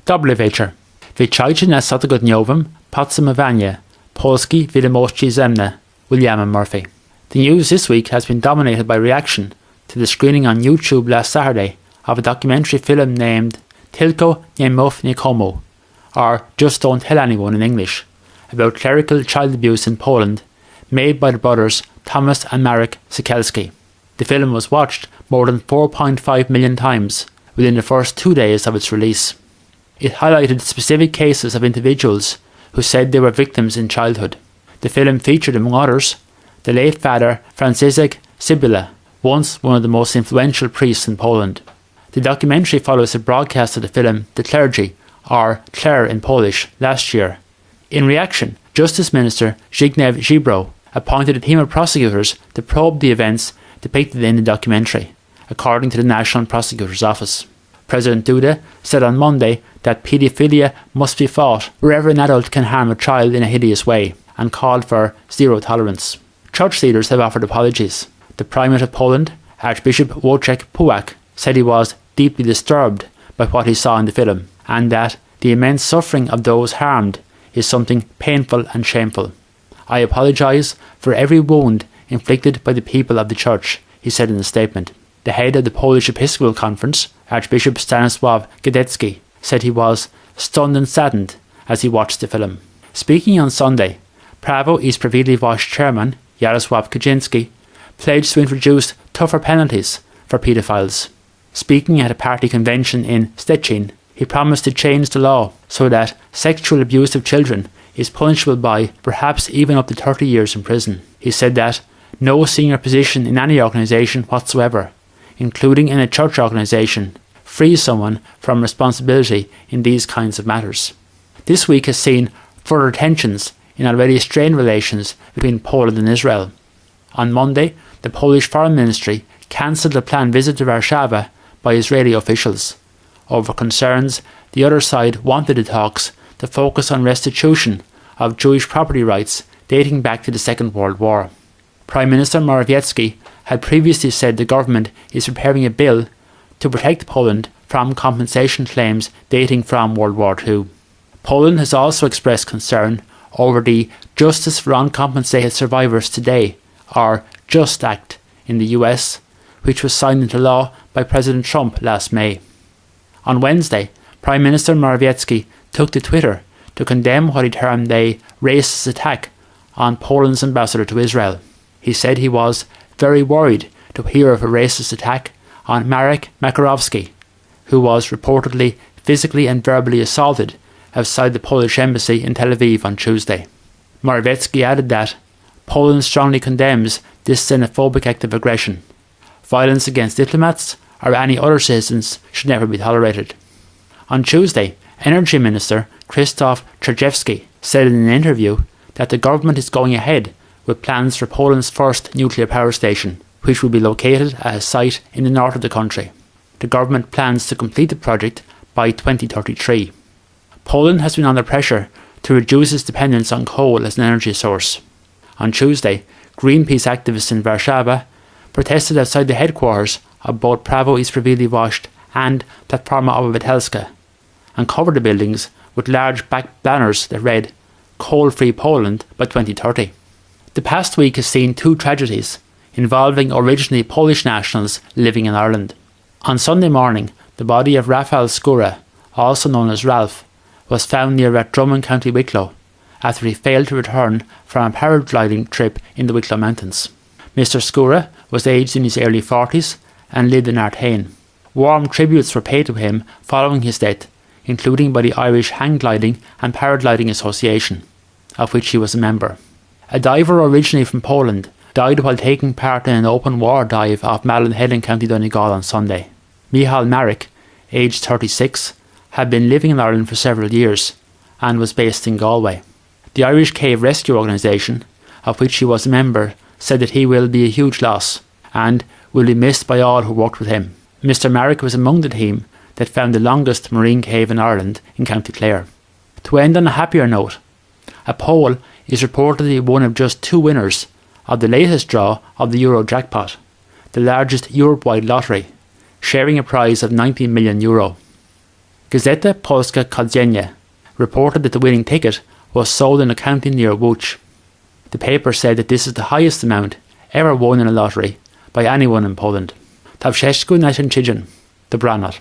Dobry wieczór. Witajcie na Sotygodniowym Podsumowanie Polski Wiadomości Zemne, William Murphy. The news this week has been dominated by reaction to the screening on YouTube last Saturday of a documentary film named Tylko nie mów nikomu, or Just Don't Tell Anyone in English, about clerical child abuse in Poland, made by the brothers Thomas and Marek Sikelski. The film was watched more than 4.5 million times within the first 2 days of its release. It highlighted specific cases of individuals who said they were victims in childhood. The film featured, among others, the late Father Franciszek Sibyla, once one of the most influential priests in Poland. The documentary follows the broadcast of the film The Clergy, or Cler in Polish, last year. In reaction, Justice Minister Zbigniew Ziobro appointed a team of prosecutors to probe the events depicted in the documentary, according to the National Prosecutor's Office. President Duda said on Monday that paedophilia must be fought wherever an adult can harm a child in a hideous way, and called for zero tolerance. Church leaders have offered apologies. The Primate of Poland, Archbishop Wojciech Pułak, said he was deeply disturbed by what he saw in the film, and that the immense suffering of those harmed is something painful and shameful. I apologise for every wound inflicted by the people of the Church, he said in a statement. The head of the Polish Episcopal Conference, Archbishop Stanisław Gadecki, said he was stunned and saddened as he watched the film. Speaking on Sunday, Prawo i Sprawiedliwość chairman Jarosław Kaczynski pledged to introduce tougher penalties for paedophiles. Speaking at a party convention in Szczecin, he promised to change the law so that sexual abuse of children is punishable by perhaps even up to 30 years in prison. He said that no senior position in any organisation whatsoever, including in a church organisation, frees someone from responsibility in these kinds of matters. This week has seen further tensions in already strained relations between Poland and Israel. On Monday, the Polish Foreign Ministry cancelled a planned visit to Warsaw by Israeli officials over concerns the other side wanted the talks to focus on restitution of Jewish property rights dating back to the Second World War. Prime Minister Morawiecki had previously said the government is preparing a bill to protect Poland from compensation claims dating from World War II. Poland has also expressed concern over the Justice for Uncompensated Survivors Today, or JUST Act, in the US, which was signed into law by President Trump last May. On Wednesday, Prime Minister Morawiecki took to Twitter to condemn what he termed a racist attack on Poland's ambassador to Israel. He said he was very worried to hear of a racist attack on Marek Makarowski, who was reportedly physically and verbally assaulted outside the Polish embassy in Tel Aviv on Tuesday. Morawiecki added that Poland strongly condemns this xenophobic act of aggression. Violence against diplomats or any other citizens should never be tolerated. On Tuesday, Energy Minister Krzysztof Czerniewski said in an interview that the government is going ahead with plans for Poland's first nuclear power station, which will be located at a site in the north of the country. The government plans to complete the project by 2033. Poland has been under pressure to reduce its dependence on coal as an energy source. On Tuesday, Greenpeace activists in Warsaw protested outside the headquarters of both Prawo i Sprawiedliwość and Platforma Obywatelska, and covered the buildings with large back banners that read "Coal-Free Poland by 2030. The past week has seen two tragedies involving originally Polish nationals living in Ireland. On Sunday morning, the body of Rafał Skóra, also known as Ralph, was found near Rathdrummond, County Wicklow, after he failed to return from a paragliding trip in the Wicklow Mountains. Mr. Skóra was aged in his early 40s and lived in Artane. Warm tributes were paid to him following his death, including by the Irish Hang Gliding and Paragliding Association, of which he was a member. A diver originally from Poland died while taking part in an open water dive off Malin in County Donegal on Sunday. Michal Marek, aged 36, had been living in Ireland for several years and was based in Galway. The Irish Cave Rescue Organisation, of which he was a member, said that he will be a huge loss and will be missed by all who worked with him. Mr. Marek was among the team that found the longest marine cave in Ireland in County Clare. To end on a happier note, a poll is reportedly one of just two winners of the latest draw of the Euro jackpot, the largest Europe-wide lottery, sharing a prize of €90 million. Gazeta Polska Codziennie reported that the winning ticket was sold in a county near Łódź. The paper said that this is the highest amount ever won in a lottery by anyone in Poland. Tá všetko na sin tidin, the Branot.